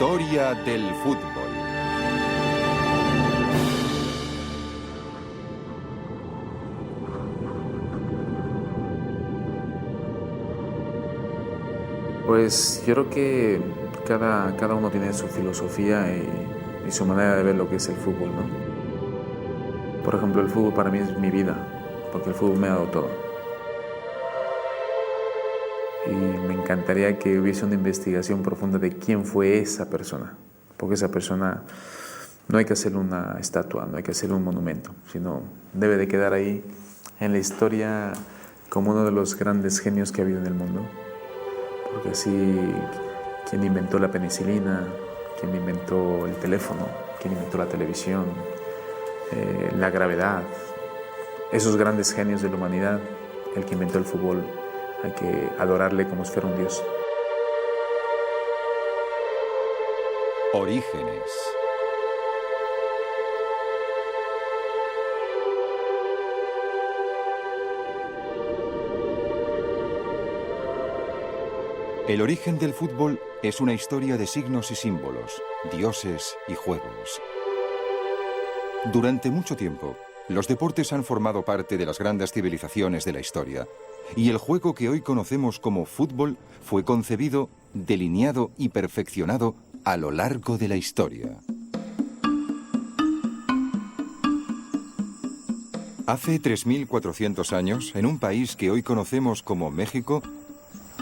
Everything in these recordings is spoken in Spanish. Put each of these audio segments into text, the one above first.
Historia del fútbol. Pues yo creo que cada uno tiene su filosofía y su manera de ver lo que es el fútbol, ¿no? Por ejemplo, el fútbol para mí es mi vida, porque el fútbol me ha dado todo. Y me encantaría que hubiese una investigación profunda de quién fue esa persona, porque esa persona no hay que hacerle una estatua, no hay que hacerle un monumento, sino debe de quedar ahí en la historia como uno de los grandes genios que ha habido en el mundo. Porque así, quien inventó la penicilina, quien inventó el teléfono, quien inventó la televisión, la gravedad, esos grandes genios de la humanidad, el que inventó el fútbol, hay que adorarle como si fuera un dios. Orígenes. El origen del fútbol es una historia de signos y símbolos, dioses y juegos. Durante mucho tiempo, los deportes han formado parte de las grandes civilizaciones de la historia, y el juego que hoy conocemos como fútbol fue concebido, delineado y perfeccionado a lo largo de la historia. Hace 3.400 años, en un país que hoy conocemos como México,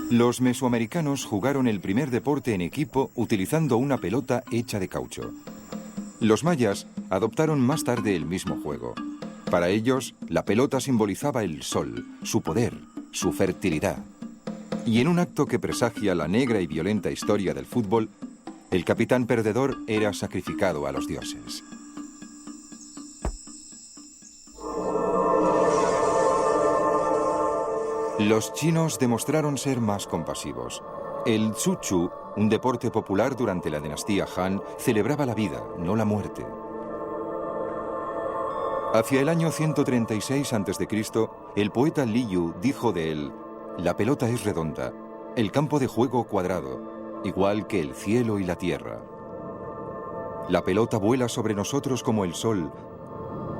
los mesoamericanos jugaron el primer deporte en equipo utilizando una pelota hecha de caucho. Los mayas adoptaron más tarde el mismo juego. Para ellos, la pelota simbolizaba el sol, su poder, su fertilidad. Y en un acto que presagia la negra y violenta historia del fútbol, el capitán perdedor era sacrificado a los dioses. Los chinos demostraron ser más compasivos. El Tzu-Chu, un deporte popular durante la dinastía Han, celebraba la vida, no la muerte. Hacia el año 136 a.C., el poeta Li Yu dijo de él: la pelota es redonda, el campo de juego cuadrado, igual que el cielo y la tierra. La pelota vuela sobre nosotros como el sol,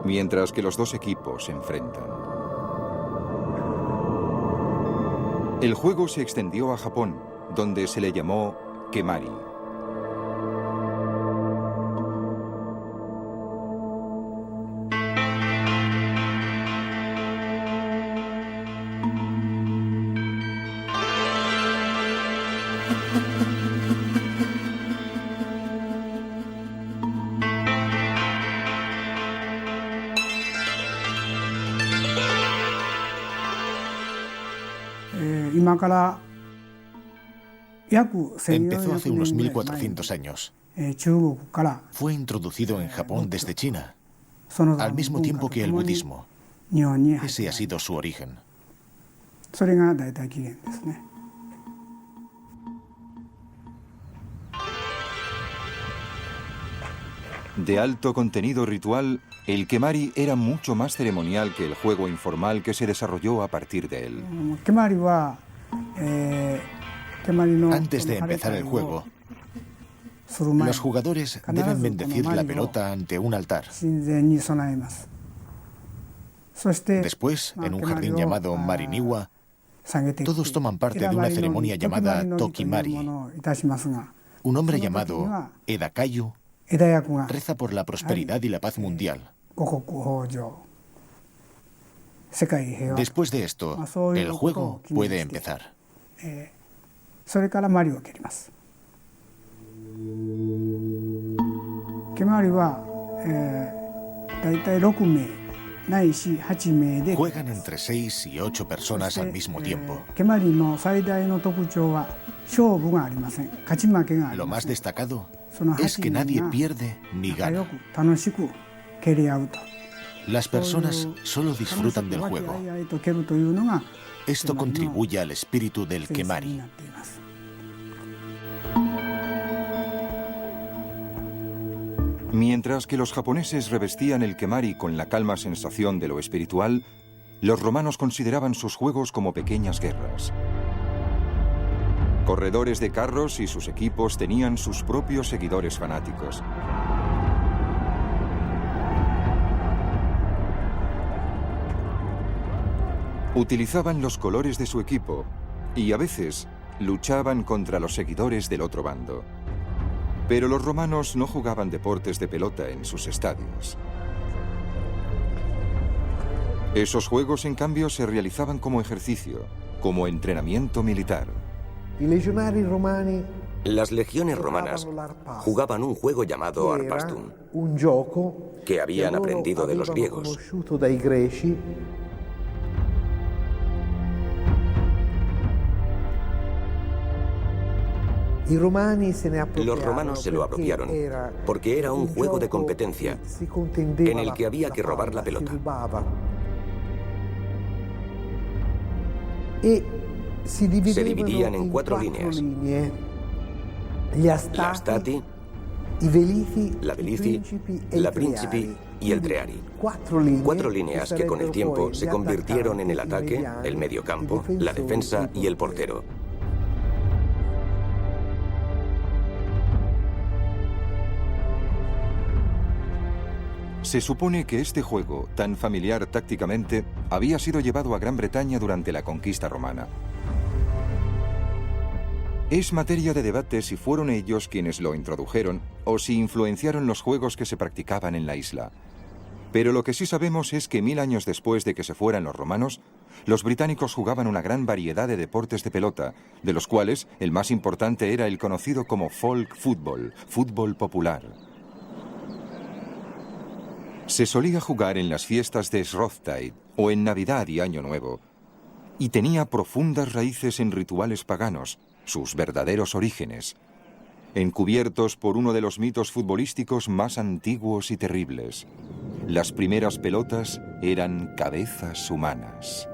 mientras que los dos equipos se enfrentan. El juego se extendió a Japón, donde se le llamó Kemari. Empezó hace unos 1400 años. Fue introducido en Japón desde China, al mismo tiempo que el budismo. Ese ha sido su origen. De alto contenido ritual, el Kemari era mucho más ceremonial que el juego informal que se desarrolló a partir de él. Antes de empezar el juego, los jugadores deben bendecir la pelota ante un altar. Después, en un jardín llamado Mariniwa, todos toman parte de una ceremonia llamada Tokimari. Un hombre llamado Edakayu reza por la prosperidad y la paz mundial. Después de esto, el juego puede empezar. Juegan entre 6 y 8 personas al mismo tiempo. Lo más destacado es que nadie pierde ni gana. Las personas solo disfrutan del juego. Esto contribuye al espíritu del Kemari. Mientras que los japoneses revestían el Kemari con la calma sensación de lo espiritual, los romanos consideraban sus juegos como pequeñas guerras. Corredores de carros y sus equipos tenían sus propios seguidores fanáticos. Utilizaban los colores de su equipo y a veces luchaban contra los seguidores del otro bando. Pero los romanos no jugaban deportes de pelota en sus estadios. Esos juegos, en cambio, se realizaban como ejercicio, como entrenamiento militar. Las legiones romanas jugaban un juego llamado Arpastum, que habían aprendido de los griegos. Los romanos se lo apropiaron porque era un juego de competencia en el que había que robar la pelota. Se dividían en 4 líneas: la stati, la velici, la principi y el treari. 4 líneas que con el tiempo se convirtieron en el ataque, el mediocampo, la defensa y el portero. Se supone que este juego, tan familiar tácticamente, había sido llevado a Gran Bretaña durante la conquista romana. Es materia de debate si fueron ellos quienes lo introdujeron o si influenciaron los juegos que se practicaban en la isla. Pero lo que sí sabemos es que 1000 años después de que se fueran los romanos, los británicos jugaban una gran variedad de deportes de pelota, de los cuales el más importante era el conocido como folk football, fútbol popular. Se solía jugar en las fiestas de Shrovetide o en Navidad y Año Nuevo, y tenía profundas raíces en rituales paganos, sus verdaderos orígenes, encubiertos por uno de los mitos futbolísticos más antiguos y terribles. Las primeras pelotas eran cabezas humanas.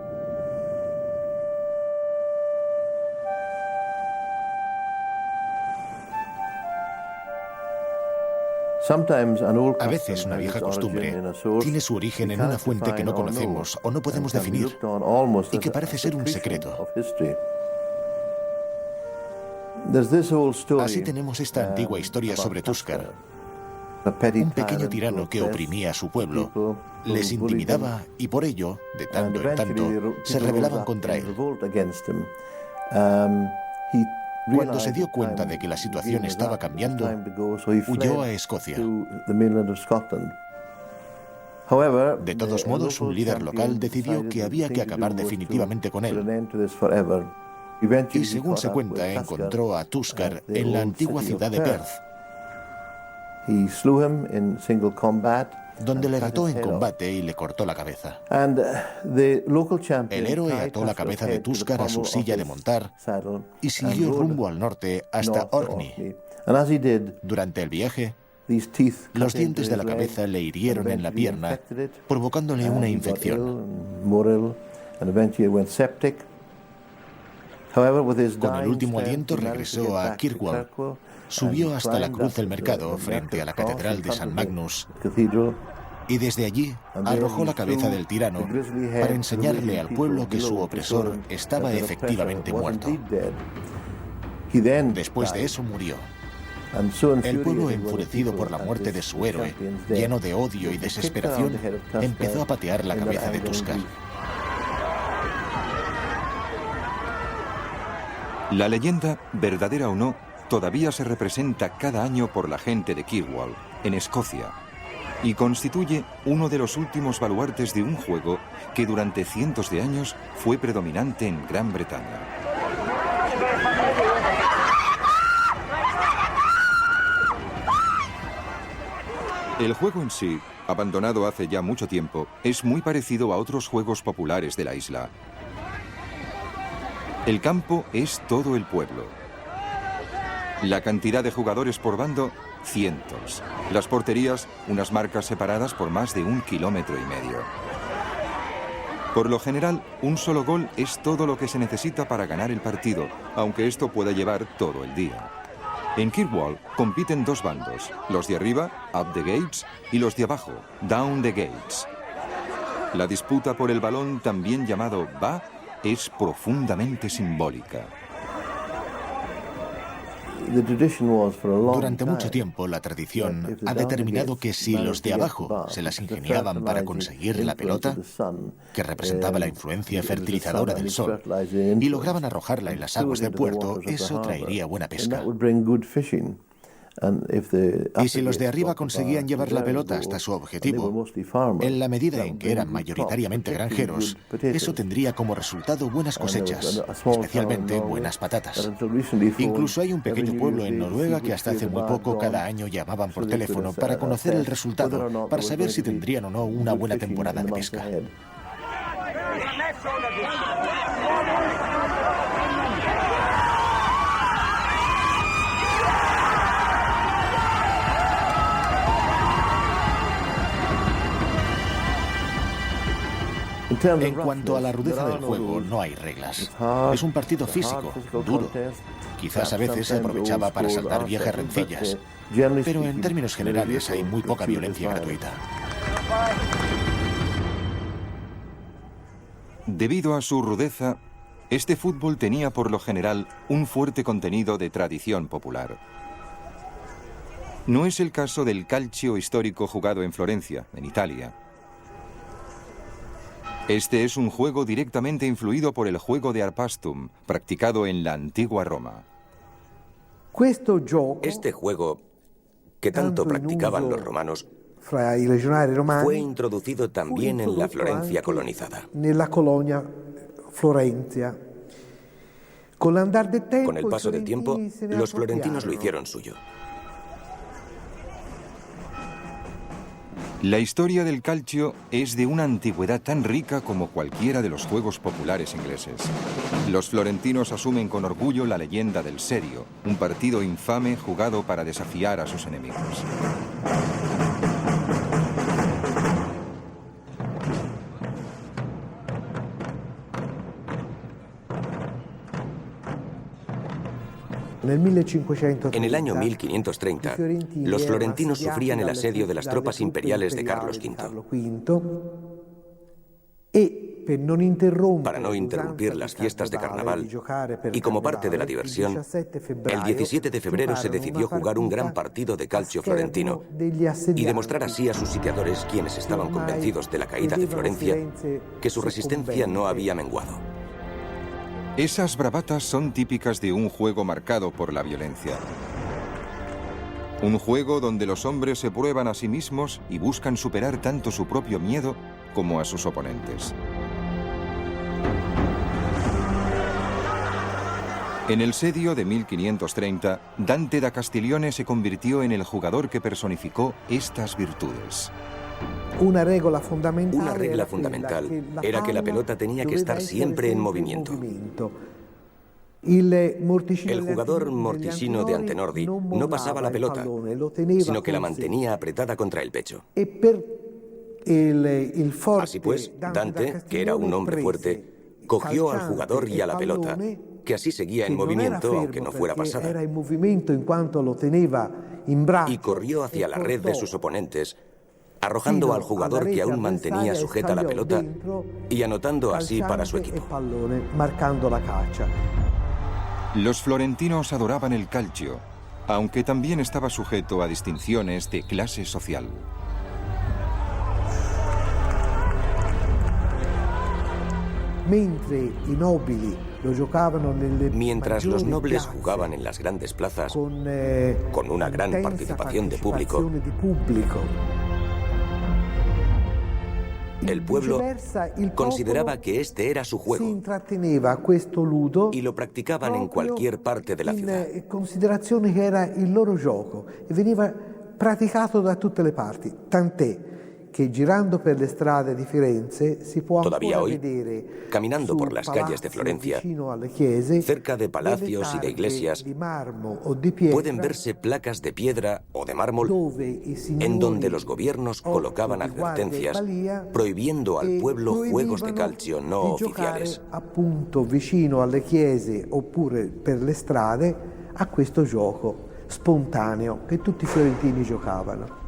A veces una vieja costumbre tiene su origen en una fuente que no conocemos o no podemos definir y que parece ser un secreto. Así tenemos esta antigua historia sobre Tuskar, un pequeño tirano que oprimía a su pueblo, les intimidaba y por ello, de tanto en tanto, se rebelaban contra él. Cuando se dio cuenta de que la situación estaba cambiando, huyó a Escocia. De todos modos, un líder local decidió que había que acabar definitivamente con él. Y según se cuenta, encontró a Tuskar en la antigua ciudad de Perth, donde le retó en combate y le cortó la cabeza. El héroe ató la cabeza de Tuskar a su silla de montar y siguió rumbo al norte hasta Orkney. Durante el viaje, los dientes de la cabeza le hirieron en la pierna, provocándole una infección. Con el último aliento regresó a Kirkwall, subió hasta la cruz del mercado frente a la catedral de San Magnus y desde allí arrojó la cabeza del tirano para enseñarle al pueblo que su opresor estaba efectivamente muerto. Después de eso murió. El pueblo, enfurecido por la muerte de su héroe, lleno de odio y desesperación, empezó a patear la cabeza de Tuskar. La leyenda, verdadera o no, todavía se representa cada año por la gente de Kirkwall, en Escocia, y constituye uno de los últimos baluartes de un juego que durante cientos de años fue predominante en Gran Bretaña. El juego en sí, abandonado hace ya mucho tiempo, es muy parecido a otros juegos populares de la isla. El campo es todo el pueblo. La cantidad de jugadores por bando, cientos. Las porterías, unas marcas separadas por más de 1,5 kilómetros. Por lo general, un solo gol es todo lo que se necesita para ganar el partido, aunque esto pueda llevar todo el día. En Kirkwall compiten 2 bandos, los de arriba, Up the Gates, y los de abajo, Down the Gates. La disputa por el balón, también llamado Ba, es profundamente simbólica. Durante mucho tiempo, la tradición ha determinado que si los de abajo se las ingeniaban para conseguir la pelota, que representaba la influencia fertilizadora del sol, y lograban arrojarla en las aguas del puerto, eso traería buena pesca. Y si los de arriba conseguían llevar la pelota hasta su objetivo, en la medida en que eran mayoritariamente granjeros, eso tendría como resultado buenas cosechas, especialmente buenas patatas. Incluso hay un pequeño pueblo en Noruega que hasta hace muy poco cada año llamaban por teléfono para conocer el resultado, para saber si tendrían o no una buena temporada de pesca. En cuanto a la rudeza del juego, no hay reglas. Es un partido físico, duro. Quizás a veces se aprovechaba para saltar viejas rencillas, pero en términos generales hay muy poca violencia gratuita. Debido a su rudeza, este fútbol tenía por lo general un fuerte contenido de tradición popular. No es el caso del calcio histórico jugado en Florencia, en Italia. Este es un juego directamente influido por el juego de Arpastum, practicado en la antigua Roma. Este juego, que tanto practicaban los romanos, fue introducido también en la Florencia colonizada. Con el paso del tiempo, los florentinos lo hicieron suyo. La historia del calcio es de una antigüedad tan rica como cualquiera de los juegos populares ingleses. Los florentinos asumen con orgullo la leyenda del Serio, un partido infame jugado para desafiar a sus enemigos. En el año 1530, los florentinos sufrían el asedio de las tropas imperiales de Carlos V. Para no interrumpir las fiestas de carnaval y como parte de la diversión, el 17 de febrero se decidió jugar un gran partido de calcio florentino y demostrar así a sus sitiadores, quienes estaban convencidos de la caída de Florencia, que su resistencia no había menguado. Esas bravatas son típicas de un juego marcado por la violencia. Un juego donde los hombres se prueban a sí mismos y buscan superar tanto su propio miedo como a sus oponentes. En el sedio de 1530, Dante da Castiglione se convirtió en el jugador que personificó estas virtudes. Una regla fundamental era que la pelota tenía que estar siempre en movimiento. El jugador mortisino de Antenordi no pasaba la pelota, sino que la mantenía apretada contra el pecho. Así pues, Dante, que era un hombre fuerte, cogió al jugador y a la pelota, que así seguía en movimiento aunque no fuera pasada, y corrió hacia la red de sus oponentes, arrojando al jugador que aún mantenía sujeta la pelota y anotando así para su equipo. Los florentinos adoraban el calcio, aunque también estaba sujeto a distinciones de clase social. Mientras los nobles jugaban en las grandes plazas, con una gran participación de público, el pueblo consideraba que este era su juego y lo practicaban en cualquier parte de la ciudad. Considerazione che era il loro gioco e veniva praticato da tutte le parti, tant'è che girando per le strade di Firenze si può Todavía hoy, vedere caminando por las calles de Florencia, cerca de palacios y de iglesias, pueden verse placas de piedra o de mármol en donde los gobiernos colocaban advertencias prohibiendo al pueblo juegos de calcio no oficiales. Appunto vicino alle chiese oppure per le strade a questo gioco spontaneo che tutti i fiorentini giocavano.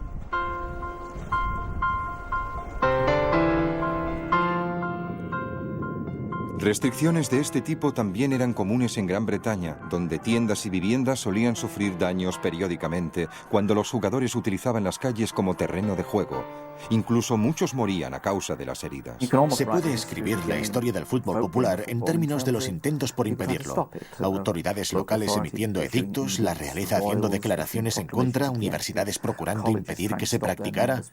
Restricciones de este tipo también eran comunes en Gran Bretaña, donde tiendas y viviendas solían sufrir daños periódicamente cuando los jugadores utilizaban las calles como terreno de juego. Incluso muchos morían a causa de las heridas. Se puede escribir la historia del fútbol popular en términos de los intentos por impedirlo. Autoridades locales emitiendo edictos, la realeza haciendo declaraciones en contra, universidades procurando impedir que se practicara.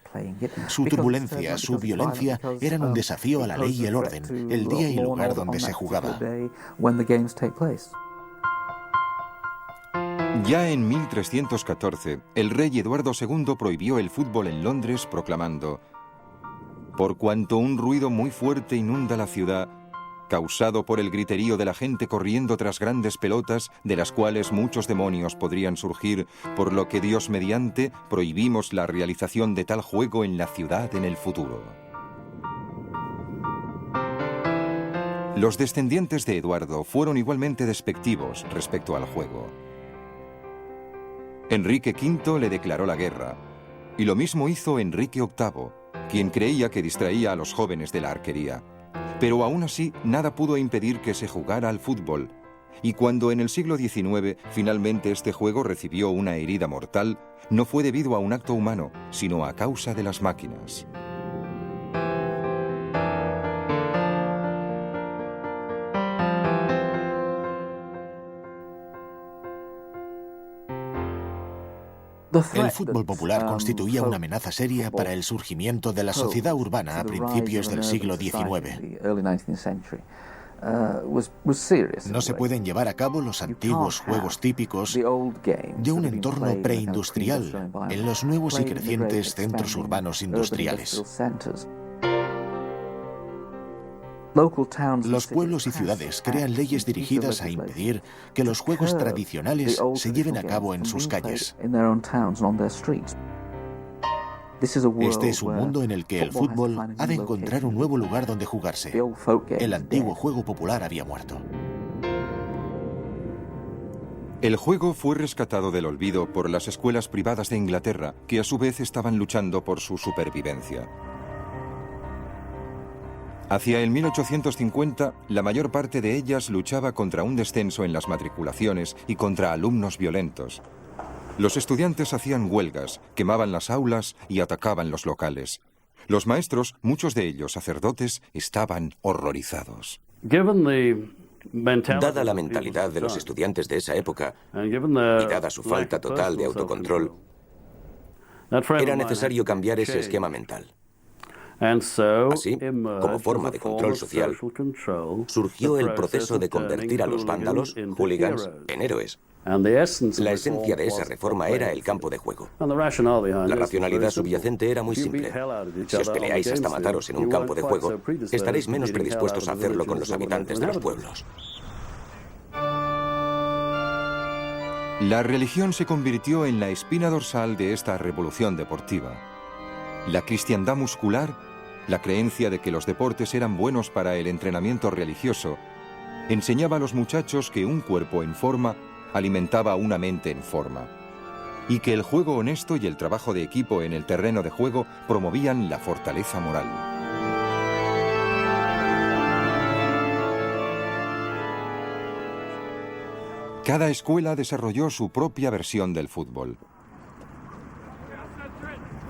Su turbulencia, su violencia eran un desafío a la ley y el orden, el día y lugar donde se jugaba. Ya en 1314, el rey Eduardo II prohibió el fútbol en Londres proclamando: por cuanto un ruido muy fuerte inunda la ciudad, causado por el griterío de la gente corriendo tras grandes pelotas, de las cuales muchos demonios podrían surgir, por lo que Dios mediante prohibimos la realización de tal juego en la ciudad en el futuro. Los descendientes de Eduardo fueron igualmente despectivos respecto al juego. Enrique V le declaró la guerra, y lo mismo hizo Enrique VIII, quien creía que distraía a los jóvenes de la arquería. Pero aún así, nada pudo impedir que se jugara al fútbol, y cuando en el siglo XIX finalmente este juego recibió una herida mortal, no fue debido a un acto humano, sino a causa de las máquinas. El fútbol popular constituía una amenaza seria para el surgimiento de la sociedad urbana a principios del siglo XIX. No se pueden llevar a cabo los antiguos juegos típicos de un entorno preindustrial en los nuevos y crecientes centros urbanos industriales. Los pueblos y ciudades crean leyes dirigidas a impedir que los juegos tradicionales se lleven a cabo en sus calles. Este es un mundo en el que el fútbol ha de encontrar un nuevo lugar donde jugarse. El antiguo juego popular había muerto. El juego fue rescatado del olvido por las escuelas privadas de Inglaterra, que a su vez estaban luchando por su supervivencia. Hacia el 1850, la mayor parte de ellas luchaba contra un descenso en las matriculaciones y contra alumnos violentos. Los estudiantes hacían huelgas, quemaban las aulas y atacaban los locales. Los maestros, muchos de ellos sacerdotes, estaban horrorizados. Dada la mentalidad de los estudiantes de esa época y dada su falta total de autocontrol, era necesario cambiar ese esquema mental. Así, como forma de control social, surgió el proceso de convertir a los vándalos, hooligans, en héroes. La esencia de esa reforma era el campo de juego. La racionalidad subyacente era muy simple. Si os peleáis hasta mataros en un campo de juego, estaréis menos predispuestos a hacerlo con los habitantes de los pueblos. La religión se convirtió en la espina dorsal de esta revolución deportiva. La cristiandad muscular, la creencia de que los deportes eran buenos para el entrenamiento religioso, enseñaba a los muchachos que un cuerpo en forma alimentaba una mente en forma, y que el juego honesto y el trabajo de equipo en el terreno de juego promovían la fortaleza moral. Cada escuela desarrolló su propia versión del fútbol.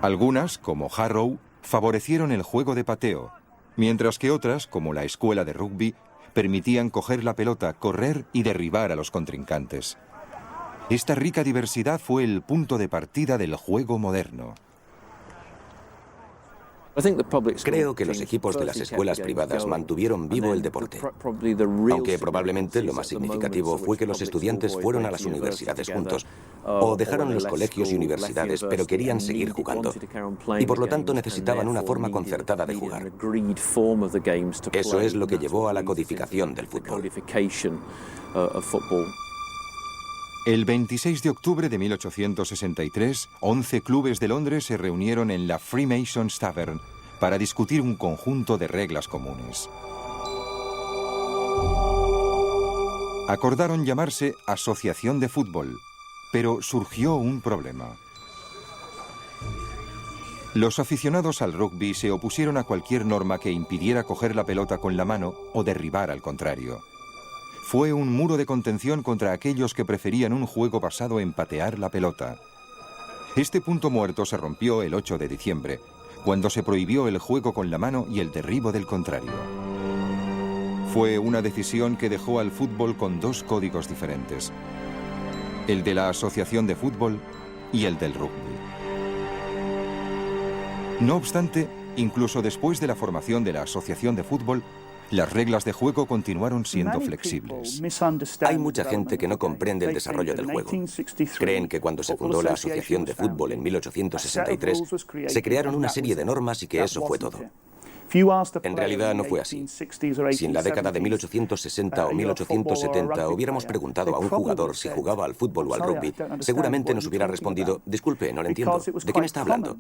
Algunas, como Harrow, favorecieron el juego de pateo, mientras que otras, como la escuela de rugby, permitían coger la pelota, correr y derribar a los contrincantes. Esta rica diversidad fue el punto de partida del juego moderno. Creo que los equipos de las escuelas privadas mantuvieron vivo el deporte, aunque probablemente lo más significativo fue que los estudiantes fueron a las universidades juntos, o dejaron los colegios y universidades, pero querían seguir jugando, y por lo tanto necesitaban una forma concertada de jugar. Eso es lo que llevó a la codificación del fútbol. El 26 de octubre de 1863, 11 clubes de Londres se reunieron en la Freemasons Tavern para discutir un conjunto de reglas comunes. Acordaron llamarse Asociación de Fútbol, pero surgió un problema. Los aficionados al rugby se opusieron a cualquier norma que impidiera coger la pelota con la mano o derribar al contrario. Fue un muro de contención contra aquellos que preferían un juego basado en patear la pelota. Este punto muerto se rompió el 8 de diciembre, cuando se prohibió el juego con la mano y el derribo del contrario. Fue una decisión que dejó al fútbol con dos códigos diferentes: el de la Asociación de Fútbol y el del rugby. No obstante, incluso después de la formación de la Asociación de Fútbol, las reglas de juego continuaron siendo flexibles. Hay mucha gente que no comprende el desarrollo del juego. Creen que cuando se fundó la Asociación de Fútbol en 1863, se crearon una serie de normas y que eso fue todo. En realidad no fue así. Si en la década de 1860 o 1870 hubiéramos preguntado a un jugador si jugaba al fútbol o al rugby, seguramente nos hubiera respondido: disculpe, no lo entiendo. ¿De qué me está hablando?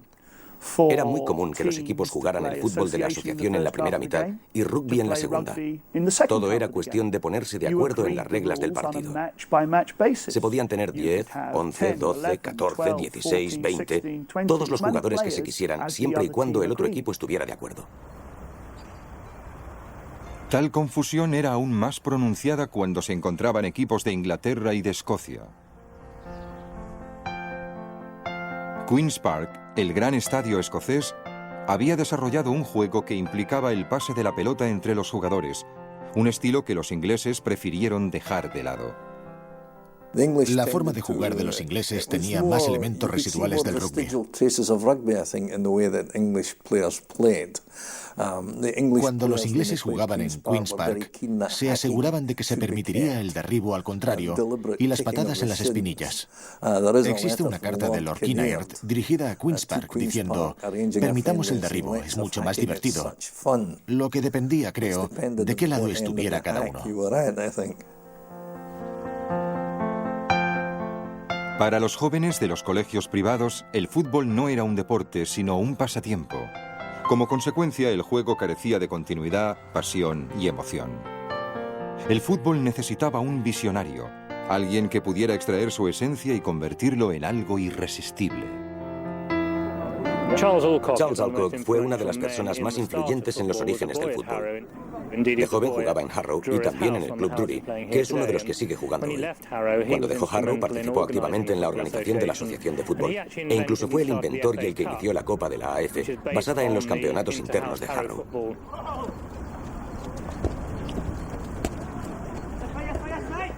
Era muy común que los equipos jugaran el fútbol de la asociación en la primera mitad y rugby en la segunda. Todo era cuestión de ponerse de acuerdo en las reglas del partido. Se podían tener 10, 11, 12, 14, 16, 20, todos los jugadores que se quisieran, siempre y cuando el otro equipo estuviera de acuerdo. Tal confusión era aún más pronunciada cuando se encontraban equipos de Inglaterra y de Escocia. Queen's Park, el gran estadio escocés, había desarrollado un juego que implicaba el pase de la pelota entre los jugadores, un estilo que los ingleses prefirieron dejar de lado. La forma de jugar de los ingleses tenía más elementos residuales del rugby. Cuando los ingleses jugaban en Queen's Park, se aseguraban de que se permitiría el derribo al contrario y las patadas en las espinillas. Existe una carta de Lord Kinnaird dirigida a Queen's Park diciendo: permitamos el derribo, es mucho más divertido. Lo que dependía, creo, de qué lado estuviera cada uno. Para los jóvenes de los colegios privados, el fútbol no era un deporte, sino un pasatiempo. Como consecuencia, el juego carecía de continuidad, pasión y emoción. El fútbol necesitaba un visionario, alguien que pudiera extraer su esencia y convertirlo en algo irresistible. Charles Alcock fue una de las personas más influyentes en los orígenes del fútbol. De joven jugaba en Harrow y también en el Club Drury, que es uno de los que sigue jugando hoy. Cuando dejó Harrow, participó activamente en la organización de la Asociación de Fútbol e incluso fue el inventor y el que inició la Copa de la AF, basada en los campeonatos internos de Harrow.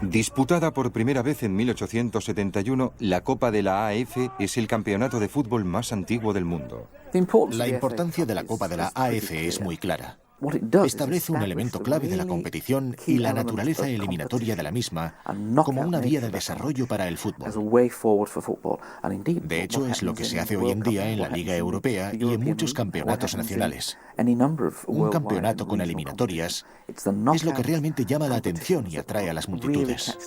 Disputada por primera vez en 1871, la Copa de la AF es el campeonato de fútbol más antiguo del mundo. La importancia de la Copa de la AF es muy clara. Establece un elemento clave de la competición y la naturaleza eliminatoria de la misma como una vía de desarrollo para el fútbol. De hecho, es lo que se hace hoy en día en la Liga Europea y en muchos campeonatos nacionales. Un campeonato con eliminatorias es lo que realmente llama la atención y atrae a las multitudes.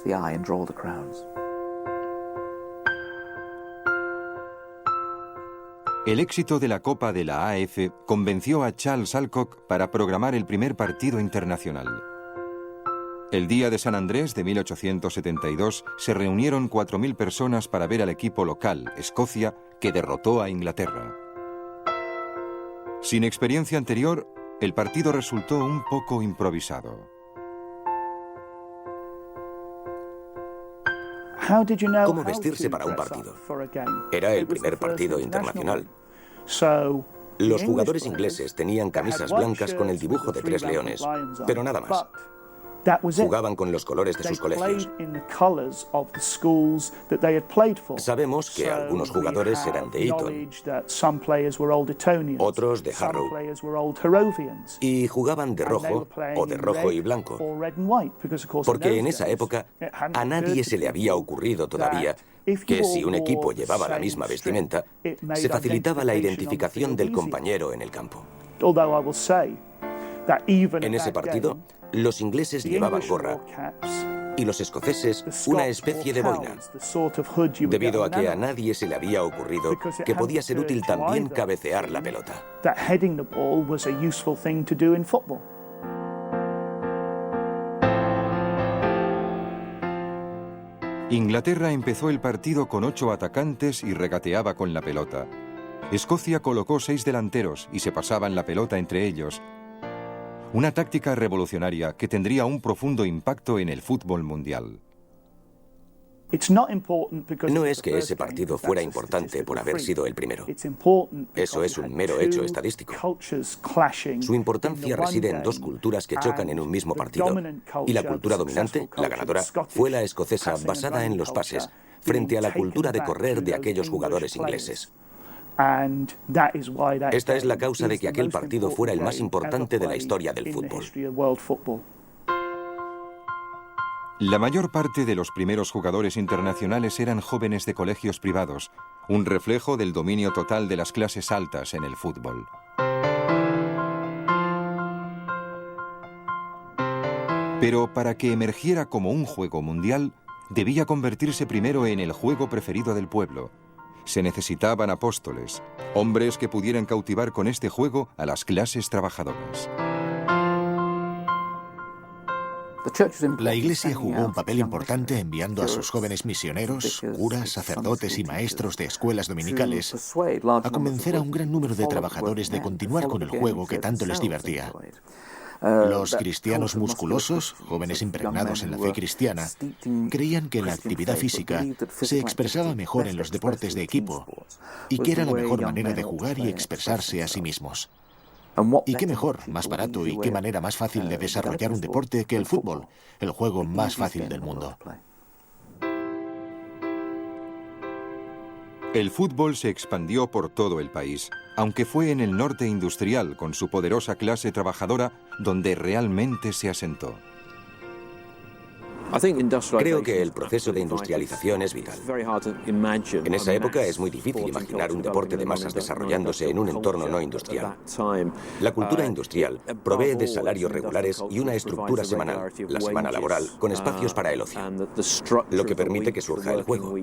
El éxito de la Copa de la AF convenció a Charles Alcock para programar el primer partido internacional. El día de San Andrés de 1872 se reunieron 4.000 personas para ver al equipo local, Escocia, que derrotó a Inglaterra. Sin experiencia anterior, el partido resultó un poco improvisado. ¿Cómo vestirse para un partido? Era el primer partido internacional. Los jugadores ingleses tenían camisas blancas con el dibujo de 3 leones, pero nada más. Jugaban con los colores de sus colegios. Sabemos que algunos jugadores eran de Eton, otros de Harrow, y jugaban de rojo o de rojo y blanco, porque en esa época a nadie se le había ocurrido todavía que si un equipo llevaba la misma vestimenta, se facilitaba la identificación del compañero en el campo. En ese partido, los ingleses llevaban gorra y los escoceses una especie de boina, debido a que a nadie se le había ocurrido que podía ser útil también cabecear la pelota. Inglaterra empezó el partido con 8 atacantes y regateaba con la pelota. Escocia colocó 6 delanteros y se pasaban la pelota entre ellos. Una táctica revolucionaria que tendría un profundo impacto en el fútbol mundial. No es que ese partido fuera importante por haber sido el primero. Eso es un mero hecho estadístico. Su importancia reside en dos culturas que chocan en un mismo partido. Y la cultura dominante, la ganadora, fue la escocesa, basada en los pases, frente a la cultura de correr de aquellos jugadores ingleses. Esta es la causa de que aquel partido fuera el más importante de la historia del fútbol. La mayor parte de los primeros jugadores internacionales eran jóvenes de colegios privados, un reflejo del dominio total de las clases altas en el fútbol. Pero para que emergiera como un juego mundial, debía convertirse primero en el juego preferido del pueblo. Se necesitaban apóstoles, hombres que pudieran cautivar con este juego a las clases trabajadoras. La Iglesia jugó un papel importante enviando a sus jóvenes misioneros, curas, sacerdotes y maestros de escuelas dominicales a convencer a un gran número de trabajadores de continuar con el juego que tanto les divertía. Los cristianos musculosos, jóvenes impregnados en la fe cristiana, creían que la actividad física se expresaba mejor en los deportes de equipo y que era la mejor manera de jugar y expresarse a sí mismos. Y qué mejor, más barato y qué manera más fácil de desarrollar un deporte que el fútbol, el juego más fácil del mundo. El fútbol se expandió por todo el país, aunque fue en el norte industrial, con su poderosa clase trabajadora, donde realmente se asentó. Creo que el proceso de industrialización es vital. En esa época es muy difícil imaginar un deporte de masas desarrollándose en un entorno no industrial. La cultura industrial provee de salarios regulares y una estructura semanal, la semana laboral, con espacios para el ocio, lo que permite que surja el juego.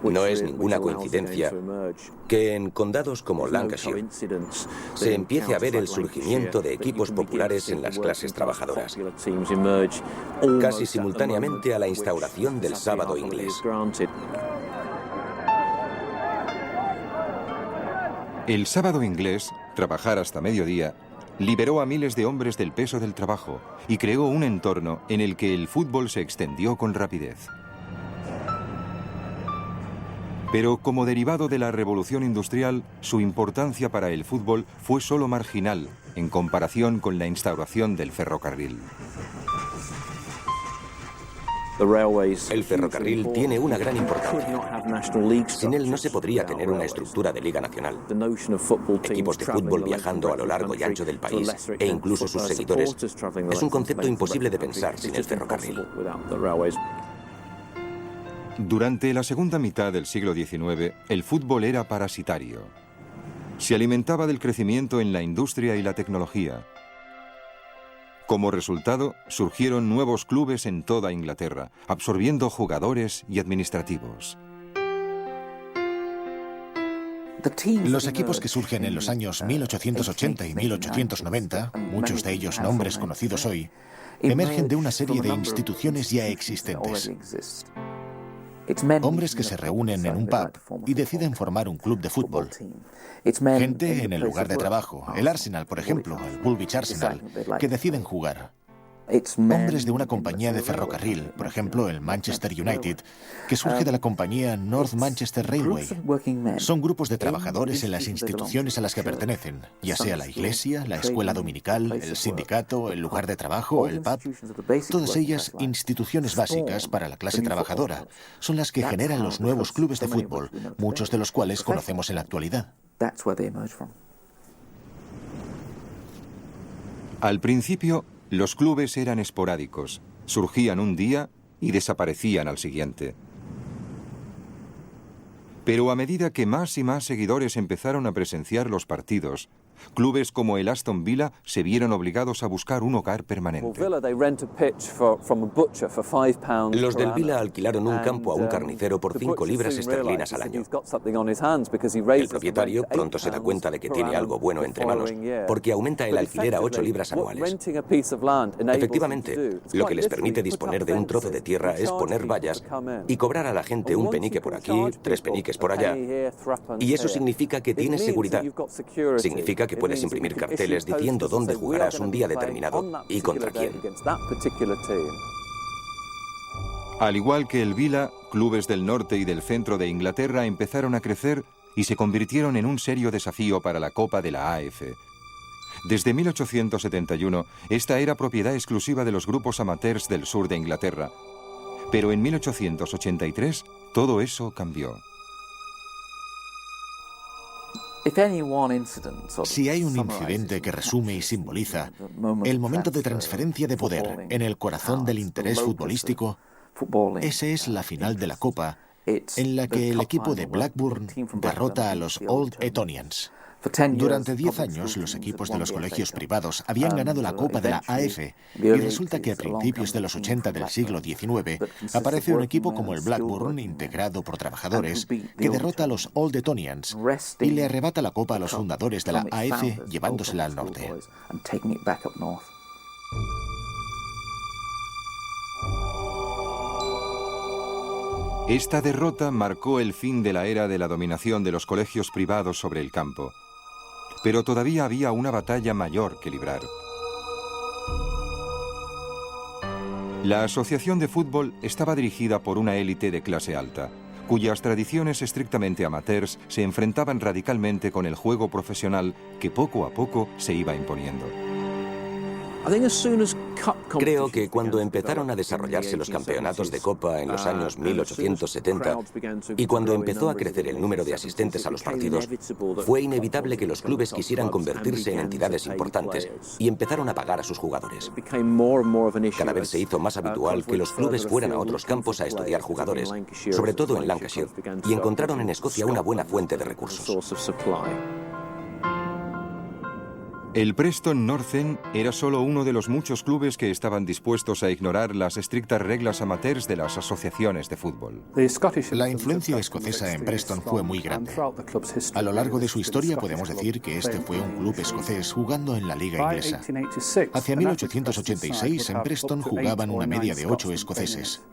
No es ninguna coincidencia que en condados como Lancashire se empiece a ver el surgimiento de equipos populares en las clases trabajadoras, casi simultáneamente a la instauración del sábado inglés. El sábado inglés, trabajar hasta mediodía, liberó a miles de hombres del peso del trabajo y creó un entorno en el que el fútbol se extendió con rapidez. Pero como derivado de la revolución industrial, su importancia para el fútbol fue solo marginal en comparación con la instauración del ferrocarril. El ferrocarril tiene una gran importancia. Sin él no se podría tener una estructura de liga nacional. Equipos de fútbol viajando a lo largo y ancho del país, e incluso sus seguidores, es un concepto imposible de pensar sin el ferrocarril. Durante la segunda mitad del siglo XIX, el fútbol era parasitario. Se alimentaba del crecimiento en la industria y la tecnología. Como resultado, surgieron nuevos clubes en toda Inglaterra, absorbiendo jugadores y administrativos. Los equipos que surgen en los años 1880 y 1890, muchos de ellos nombres conocidos hoy, emergen de una serie de instituciones ya existentes. Hombres que se reúnen en un pub y deciden formar un club de fútbol. Gente en el lugar de trabajo, el Arsenal, por ejemplo, el Woolwich Arsenal, que deciden jugar. Hombres de una compañía de ferrocarril, por ejemplo, el Manchester United, que surge de la compañía North Manchester Railway. Son grupos de trabajadores en las instituciones a las que pertenecen, ya sea la iglesia, la escuela dominical, el sindicato, el lugar de trabajo, el pub. Todas ellas instituciones básicas para la clase trabajadora. Son las que generan los nuevos clubes de fútbol, muchos de los cuales conocemos en la actualidad. Al principio, los clubes eran esporádicos, surgían un día y desaparecían al siguiente. Pero a medida que más y más seguidores empezaron a presenciar los partidos, Clubes como el Aston Villa se vieron obligados a buscar un hogar permanente. Los del Villa alquilaron un campo a un carnicero por 5 libras esterlinas al año. El propietario pronto se da cuenta de que tiene algo bueno entre manos, porque aumenta el alquiler a 8 libras anuales. Efectivamente, lo que les permite disponer de un trozo de tierra es poner vallas y cobrar a la gente un penique por aquí, 3 peniques por allá. Y eso significa que tienes seguridad. Significa que puedes imprimir carteles diciendo dónde jugarás un día determinado y contra quién. Al igual que el Villa, clubes del norte y del centro de Inglaterra empezaron a crecer y se convirtieron en un serio desafío para la Copa de la AF. Desde 1871, esta era propiedad exclusiva de los grupos amateurs del sur de Inglaterra. Pero en 1883, todo eso cambió. Si hay un incidente que resume y simboliza el momento de transferencia de poder en el corazón del interés futbolístico, ese es la final de la Copa, en la que el equipo de Blackburn derrota a los Old Etonians. Durante 10 años, los equipos de los colegios privados habían ganado la Copa de la AF y resulta que a principios de los 80 del siglo XIX aparece un equipo como el Blackburn, integrado por trabajadores, que derrota a los Old Etonians y le arrebata la Copa a los fundadores de la AF, llevándosela al norte. Esta derrota marcó el fin de la era de la dominación de los colegios privados sobre el campo. Pero todavía había una batalla mayor que librar. La asociación de fútbol estaba dirigida por una élite de clase alta, cuyas tradiciones estrictamente amateurs se enfrentaban radicalmente con el juego profesional que poco a poco se iba imponiendo. Creo que cuando empezaron a desarrollarse los campeonatos de Copa en los años 1870 y cuando empezó a crecer el número de asistentes a los partidos, fue inevitable que los clubes quisieran convertirse en entidades importantes y empezaron a pagar a sus jugadores. Cada vez se hizo más habitual que los clubes fueran a otros campos a estudiar jugadores, sobre todo en Lancashire, y encontraron en Escocia una buena fuente de recursos. El Preston North End era solo uno de los muchos clubes que estaban dispuestos a ignorar las estrictas reglas amateurs de las asociaciones de fútbol. La influencia escocesa en Preston fue muy grande. A lo largo de su historia podemos decir que este fue un club escocés jugando en la liga inglesa. Hacia 1886 en Preston jugaban una media de 8 escoceses.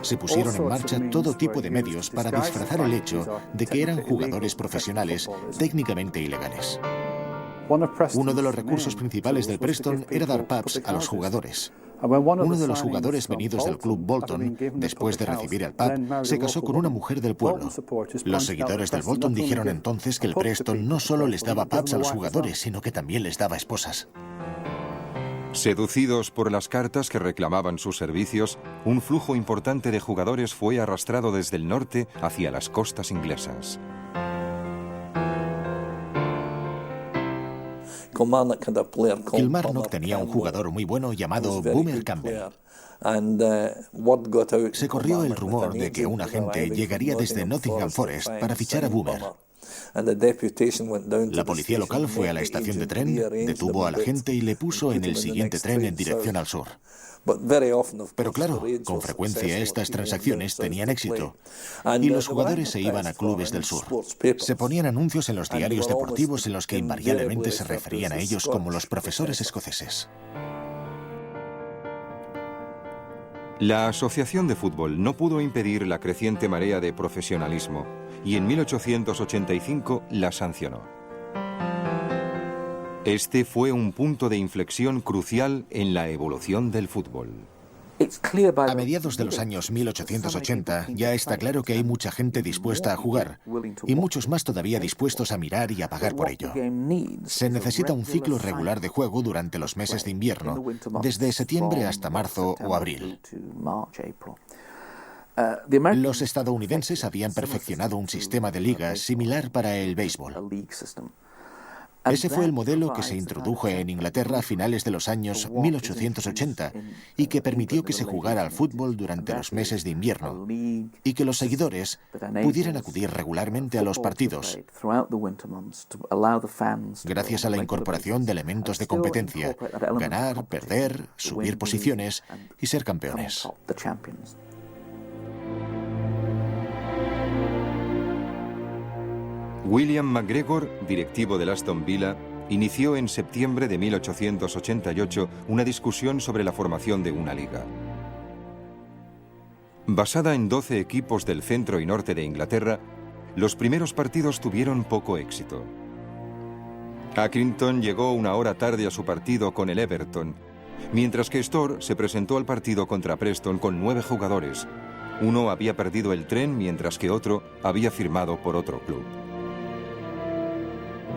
Se pusieron en marcha todo tipo de medios para disfrazar el hecho de que eran jugadores profesionales técnicamente ilegales. Uno de los recursos principales del Preston era dar pubs a los jugadores. Uno de los jugadores venidos del club Bolton, después de recibir el pub, se casó con una mujer del pueblo. Los seguidores del Bolton dijeron entonces que el Preston no solo les daba pubs a los jugadores, sino que también les daba esposas. Seducidos por las cartas que reclamaban sus servicios, un flujo importante de jugadores fue arrastrado desde el norte hacia las costas inglesas. Kilmarnock tenía un jugador muy bueno llamado Boomer Campbell. Se corrió el rumor de que un agente llegaría desde Nottingham Forest para fichar a Boomer. La policía local fue a la estación de tren, detuvo al agente y le puso en el siguiente tren en dirección al sur. Pero claro, con frecuencia estas transacciones tenían éxito y los jugadores se iban a clubes del sur. Se ponían anuncios en los diarios deportivos en los que invariablemente se referían a ellos como los profesores escoceses. La asociación de fútbol no pudo impedir la creciente marea de profesionalismo y en 1885 la sancionó. Este fue un punto de inflexión crucial en la evolución del fútbol. A mediados de los años 1880 ya está claro que hay mucha gente dispuesta a jugar y muchos más todavía dispuestos a mirar y a pagar por ello. Se necesita un ciclo regular de juego durante los meses de invierno, desde septiembre hasta marzo o abril. Los estadounidenses habían perfeccionado un sistema de ligas similar para el béisbol. Ese fue el modelo que se introdujo en Inglaterra a finales de los años 1880 y que permitió que se jugara al fútbol durante los meses de invierno y que los seguidores pudieran acudir regularmente a los partidos, gracias a la incorporación de elementos de competencia, ganar, perder, subir posiciones y ser campeones. William McGregor, directivo del Aston Villa, inició en septiembre de 1888 una discusión sobre la formación de una liga. Basada en 12 equipos del centro y norte de Inglaterra, los primeros partidos tuvieron poco éxito. Accrington llegó una hora tarde a su partido con el Everton, mientras que Storr se presentó al partido contra Preston con 9 jugadores. Uno había perdido el tren, mientras que otro había firmado por otro club.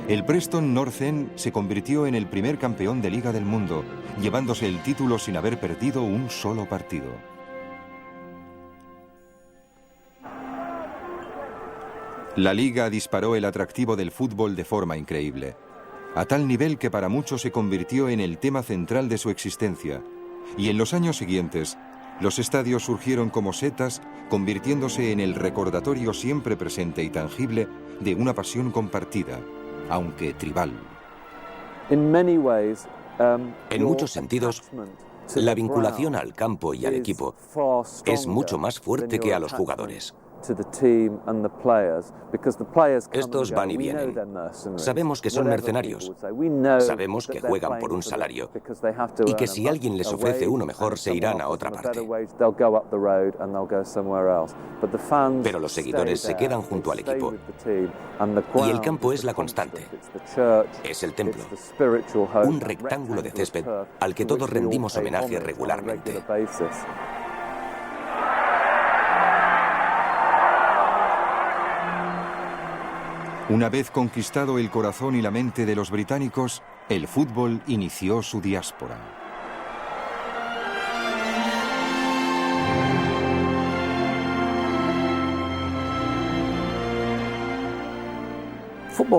El Preston North End se convirtió en el primer campeón de Liga del mundo, llevándose el título sin haber perdido un solo partido. La Liga disparó el atractivo del fútbol de forma increíble, a tal nivel que para muchos se convirtió en el tema central de su existencia, y en los años siguientes, los estadios surgieron como setas, convirtiéndose en el recordatorio siempre presente y tangible de una pasión compartida, aunque tribal. En muchos sentidos, la vinculación al campo y al equipo es mucho más fuerte que a los jugadores. Estos van y vienen. Sabemos que son mercenarios. Sabemos que juegan por un salario y que si alguien les ofrece uno mejor se irán a otra parte. Pero los seguidores se quedan junto al equipo y el campo es la constante. Es el templo, un rectángulo de césped al que todos rendimos homenaje regularmente. Una vez conquistado el corazón y la mente de los británicos, el fútbol inició su diáspora.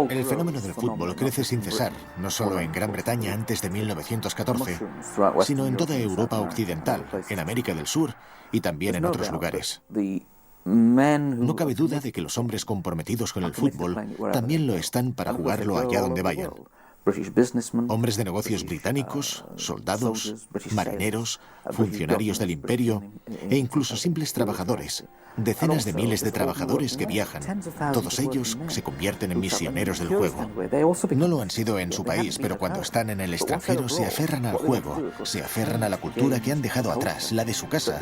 El fenómeno del fútbol crece sin cesar, no solo en Gran Bretaña antes de 1914, sino en toda Europa occidental, en América del Sur y también en otros lugares. No cabe duda de que los hombres comprometidos con el fútbol también lo están para jugarlo allá donde vayan. Hombres de negocios británicos, soldados, marineros, funcionarios del imperio e incluso simples trabajadores. Decenas de miles de trabajadores que viajan. Todos ellos se convierten en misioneros del juego. No lo han sido en su país, pero cuando están en el extranjero se aferran al juego, se aferran a la cultura que han dejado atrás, la de su casa.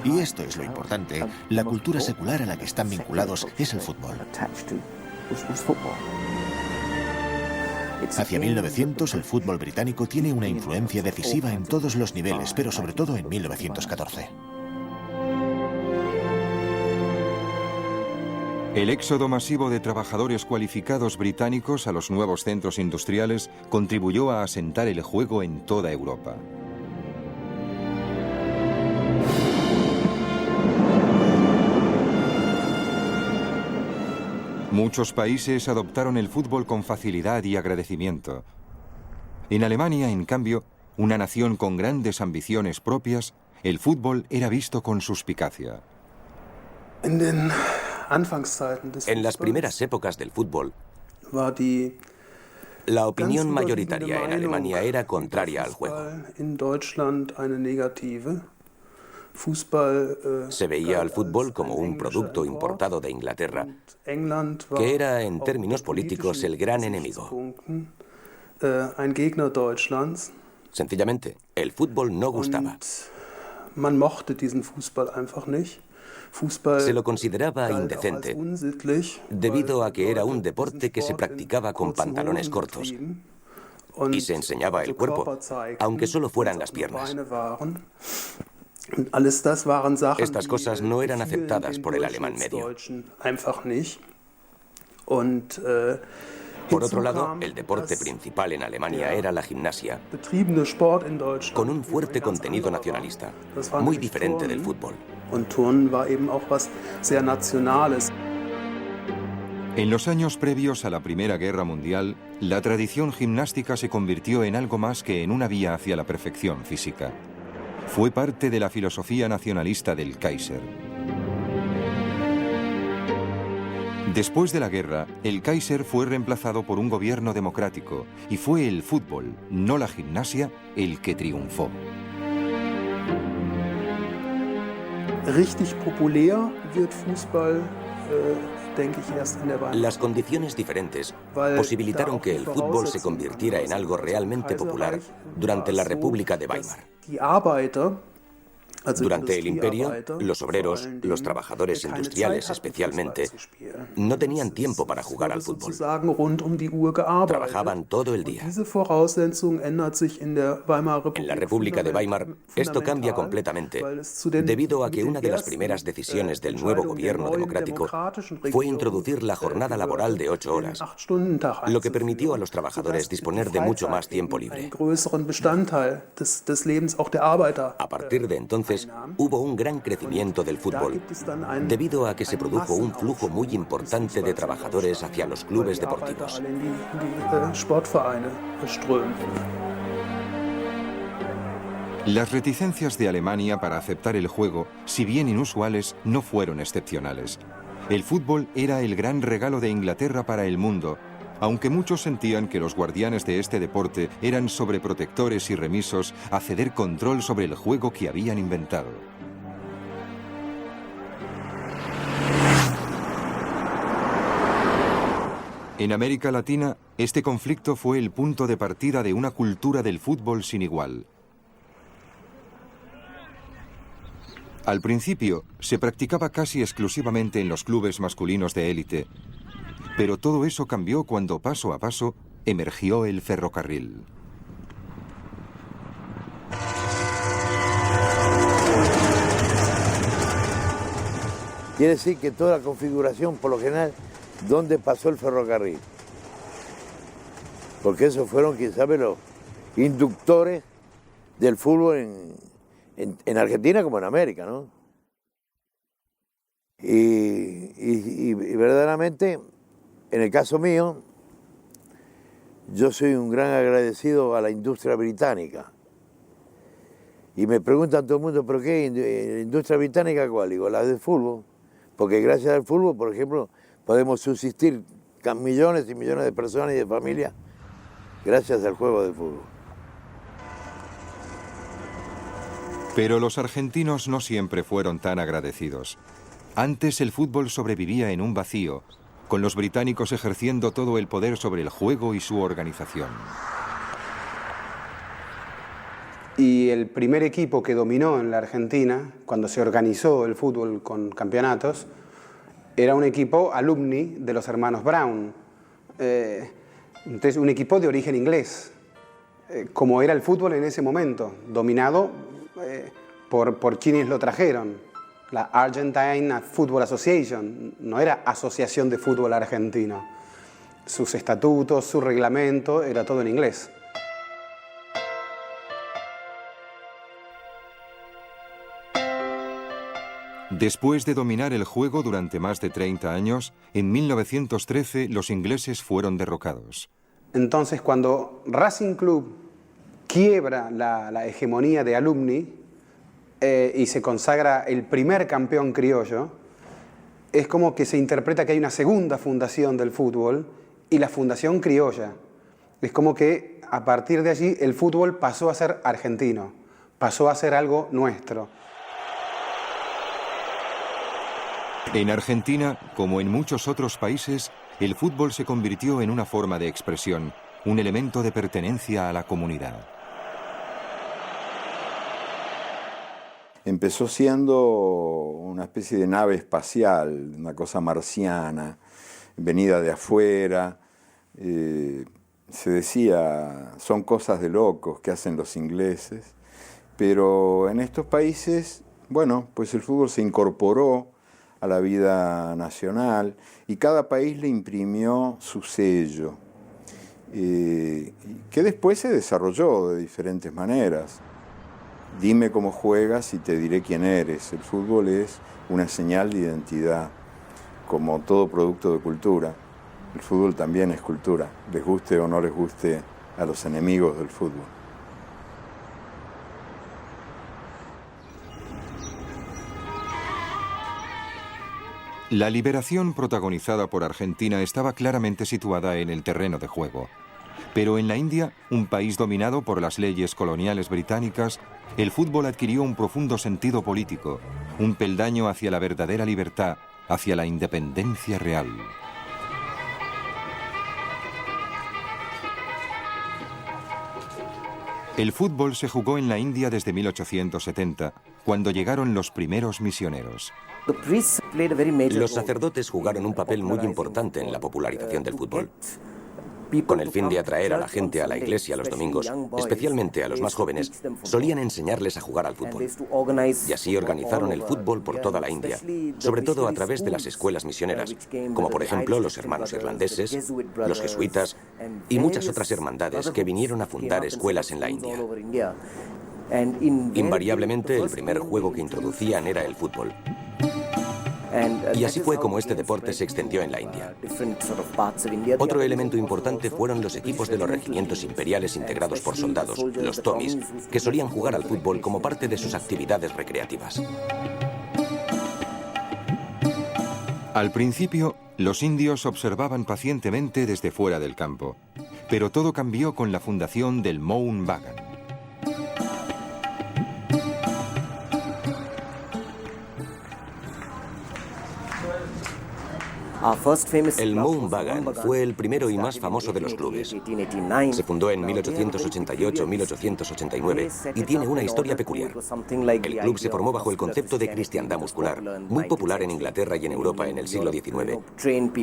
Y esto es lo importante, la cultura secular a la que están vinculados es el fútbol. Hacia 1900, el fútbol británico tiene una influencia decisiva en todos los niveles, pero sobre todo en 1914. El éxodo masivo de trabajadores cualificados británicos a los nuevos centros industriales contribuyó a asentar el juego en toda Europa. Muchos países adoptaron el fútbol con facilidad y agradecimiento. En Alemania, en cambio, una nación con grandes ambiciones propias, el fútbol era visto con suspicacia. En las primeras épocas del fútbol, la opinión mayoritaria en Alemania era contraria al juego. Se veía al fútbol como un producto importado de Inglaterra, que era, en términos políticos, el gran enemigo. Sencillamente, el fútbol no gustaba. Se lo consideraba indecente, debido a que era un deporte que se practicaba con pantalones cortos y se enseñaba el cuerpo, aunque solo fueran las piernas. Estas cosas no eran aceptadas por el alemán medio. Por otro lado, el deporte principal en Alemania era la gimnasia, con un fuerte contenido nacionalista, muy diferente del fútbol. En los años previos a la Primera Guerra Mundial, la tradición gimnástica se convirtió en algo más que en una vía hacia la perfección física. Fue parte de la filosofía nacionalista del Kaiser. Después de la guerra, el Kaiser fue reemplazado por un gobierno democrático y fue el fútbol, no la gimnasia, el que triunfó. Richtig populär wird Fußball, denke ich, erst in der Weimar. Las condiciones diferentes posibilitaron que el fútbol se convirtiera en algo realmente popular durante la República de Weimar. Durante el imperio, los obreros, los trabajadores industriales especialmente, no tenían tiempo para jugar al fútbol. Trabajaban todo el día. En la República de Weimar, esto cambia completamente, debido a que una de las primeras decisiones del nuevo gobierno democrático fue introducir la jornada laboral de 8 horas, lo que permitió a los trabajadores disponer de mucho más tiempo libre. A partir de entonces, hubo un gran crecimiento del fútbol, debido a que se produjo un flujo muy importante de trabajadores hacia los clubes deportivos. Las reticencias de Alemania para aceptar el juego, si bien inusuales, no fueron excepcionales. El fútbol era el gran regalo de Inglaterra para el mundo, aunque muchos sentían que los guardianes de este deporte eran sobreprotectores y remisos a ceder control sobre el juego que habían inventado. En América Latina, este conflicto fue el punto de partida de una cultura del fútbol sin igual. Al principio, se practicaba casi exclusivamente en los clubes masculinos de élite, pero todo eso cambió cuando paso a paso emergió el ferrocarril. Quiere decir que toda la configuración, por lo general, ¿dónde pasó el ferrocarril? Porque esos fueron, quién sabe, los inductores del fútbol en Argentina como en América, ¿no? Y verdaderamente, en el caso mío, yo soy un gran agradecido a la industria británica. Y me preguntan todo el mundo, ¿pero qué? ¿Industria británica cuál? Digo, la del fútbol. Porque gracias al fútbol, por ejemplo, podemos subsistir millones y millones de personas y de familias gracias al juego de fútbol. Pero los argentinos no siempre fueron tan agradecidos. Antes el fútbol sobrevivía en un vacío, con los británicos ejerciendo todo el poder sobre el juego y su organización. Y el primer equipo que dominó en la Argentina, cuando se organizó el fútbol con campeonatos, era un equipo alumni de los hermanos Brown. Entonces, un equipo de origen inglés, como era el fútbol en ese momento, dominado por quienes lo trajeron. La Argentine Football Association, no era Asociación de Fútbol Argentino. Sus estatutos, su reglamento, era todo en inglés. Después de dominar el juego durante más de 30 años, en 1913 los ingleses fueron derrocados. Entonces, cuando Racing Club quiebra la hegemonía de alumni y se consagra el primer campeón criollo, es como que se interpreta que hay una segunda fundación del fútbol y la fundación criolla. Es como que a partir de allí el fútbol pasó a ser argentino, pasó a ser algo nuestro. En Argentina, como en muchos otros países, el fútbol se convirtió en una forma de expresión, un elemento de pertenencia a la comunidad. Empezó siendo una especie de nave espacial, una cosa marciana, venida de afuera. Se decía, son cosas de locos que hacen los ingleses, pero en estos países, bueno, pues el fútbol se incorporó a la vida nacional y cada país le imprimió su sello, que después se desarrolló de diferentes maneras. Dime cómo juegas y te diré quién eres. El fútbol es una señal de identidad, como todo producto de cultura. El fútbol también es cultura, les guste o no les guste a los enemigos del fútbol. La liberación protagonizada por Argentina estaba claramente situada en el terreno de juego. Pero en la India, un país dominado por las leyes coloniales británicas, el fútbol adquirió un profundo sentido político, un peldaño hacia la verdadera libertad, hacia la independencia real. El fútbol se jugó en la India desde 1870, cuando llegaron los primeros misioneros. Los sacerdotes jugaron un papel muy importante en la popularización del fútbol. Con el fin de atraer a la gente a la iglesia los domingos, especialmente a los más jóvenes, solían enseñarles a jugar al fútbol. Y así organizaron el fútbol por toda la India, sobre todo a través de las escuelas misioneras, como por ejemplo los hermanos irlandeses, los jesuitas y muchas otras hermandades que vinieron a fundar escuelas en la India. Invariablemente, el primer juego que introducían era el fútbol. Y así fue como este deporte se extendió en la India. Otro elemento importante fueron los equipos de los regimientos imperiales integrados por soldados, los Tommies, que solían jugar al fútbol como parte de sus actividades recreativas. Al principio, los indios observaban pacientemente desde fuera del campo, pero todo cambió con la fundación del Mohun Bagan. El Mohun Bagan fue el primero y más famoso de los clubes. Se fundó en 1888-1889 y tiene una historia peculiar. El club se formó bajo el concepto de cristiandad muscular, muy popular en Inglaterra y en Europa en el siglo XIX.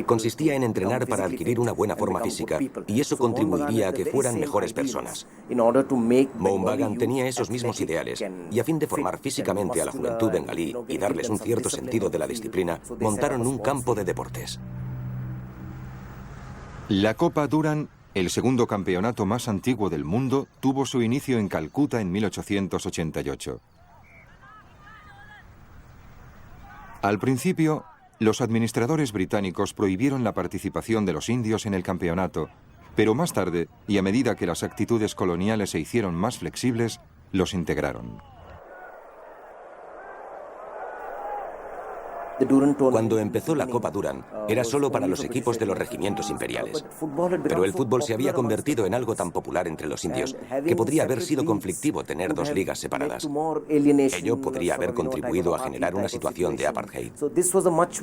Consistía en entrenar para adquirir una buena forma física y eso contribuiría a que fueran mejores personas. Mohun Bagan tenía esos mismos ideales y a fin de formar físicamente a la juventud bengalí y darles un cierto sentido de la disciplina, montaron un campo de deportes. La Copa Durand, el segundo campeonato más antiguo del mundo, tuvo su inicio en Calcuta en 1888. Al principio, los administradores británicos prohibieron la participación de los indios en el campeonato, pero más tarde, y a medida que las actitudes coloniales se hicieron más flexibles, los integraron. Cuando empezó la Copa Durand, era solo para los equipos de los regimientos imperiales. Pero el fútbol se había convertido en algo tan popular entre los indios que podría haber sido conflictivo tener dos ligas separadas. Ello podría haber contribuido a generar una situación de apartheid.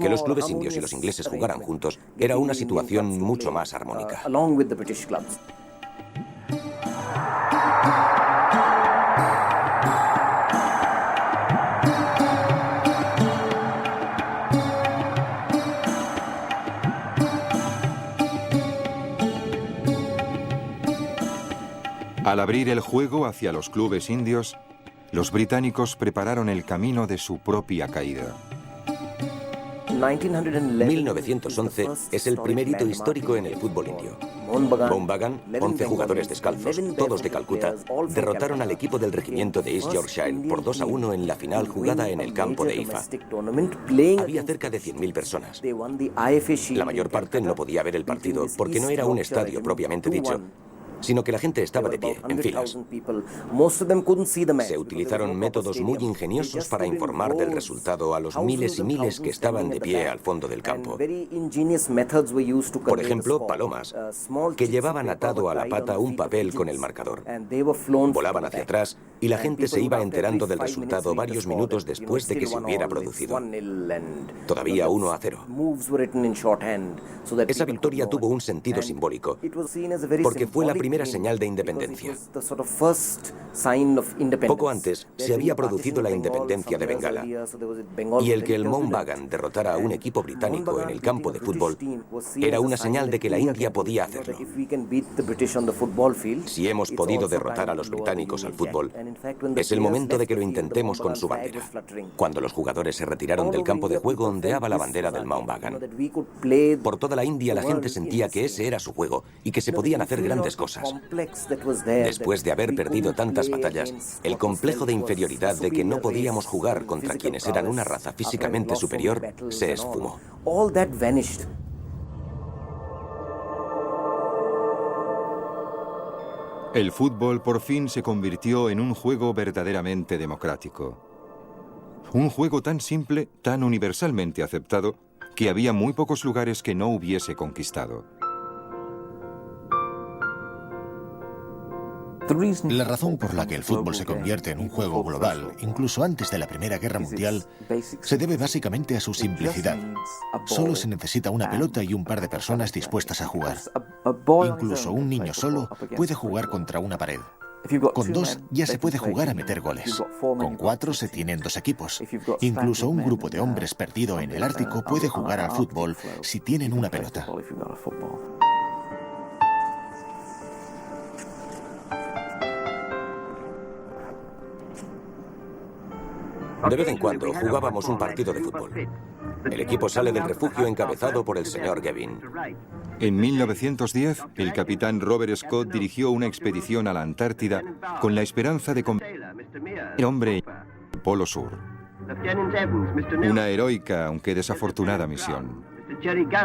Que los clubes indios y los ingleses jugaran juntos era una situación mucho más armónica. Al abrir el juego hacia los clubes indios, los británicos prepararon el camino de su propia caída. 1911 es el primer hito histórico en el fútbol indio. Mohun Bagan, 11 jugadores descalzos, todos de Calcuta, derrotaron al equipo del regimiento de East Yorkshire por 2-1 en la final jugada en el campo de Haifa. Había cerca de 100.000 personas. La mayor parte no podía ver el partido porque no era un estadio propiamente dicho, sino que la gente estaba de pie, en filas. Se utilizaron métodos muy ingeniosos para informar del resultado a los miles y miles que estaban de pie al fondo del campo. Por ejemplo, palomas, que llevaban atado a la pata un papel con el marcador. Volaban hacia atrás y la gente se iba enterando del resultado varios minutos después de que se hubiera producido. Todavía 1-0. Esa victoria tuvo un sentido simbólico, porque fue la primera señal de independencia. Poco antes se había producido la independencia de Bengala, y el que el Mohun Bagan derrotara a un equipo británico en el campo de fútbol era una señal de que la India podía hacerlo. Si hemos podido derrotar a los británicos al fútbol, es el momento de que lo intentemos con su bandera. Cuando los jugadores se retiraron del campo de juego, ondeaba la bandera del Mohun Bagan. Por toda la India la gente sentía que ese era su juego y que se podían hacer grandes cosas. Después de haber perdido tantas batallas, el complejo de inferioridad de que no podíamos jugar contra quienes eran una raza físicamente superior se esfumó. El fútbol por fin se convirtió en un juego verdaderamente democrático. Un juego tan simple, tan universalmente aceptado, que había muy pocos lugares que no hubiese conquistado. La razón por la que el fútbol se convierte en un juego global, incluso antes de la Primera Guerra Mundial, se debe básicamente a su simplicidad. Solo se necesita una pelota y un par de personas dispuestas a jugar. Incluso un niño solo puede jugar contra una pared. Con 2 ya se puede jugar a meter goles. Con 4 se tienen 2 equipos. Incluso un grupo de hombres perdido en el Ártico puede jugar al fútbol si tienen una pelota. De vez en cuando jugábamos un partido de fútbol. El equipo sale del refugio encabezado por el señor Gavin. En 1910, el capitán Robert Scott dirigió una expedición a la Antártida con la esperanza de convertir al hombre en el Polo Sur. Una heroica, aunque desafortunada misión.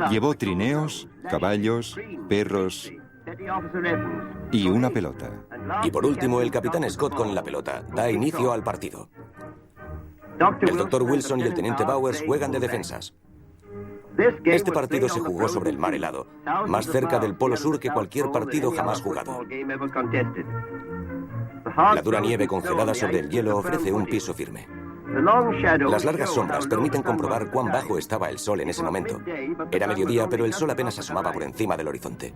Llevó trineos, caballos, perros y una pelota. Y por último, el capitán Scott con la pelota da inicio al partido. El doctor Wilson y el teniente Bowers juegan de defensas. Este partido se jugó sobre el mar helado, más cerca del Polo Sur que cualquier partido jamás jugado. La dura nieve congelada sobre el hielo ofrece un piso firme. Las largas sombras permiten comprobar cuán bajo estaba el sol en ese momento. Era mediodía, pero el sol apenas asomaba por encima del horizonte.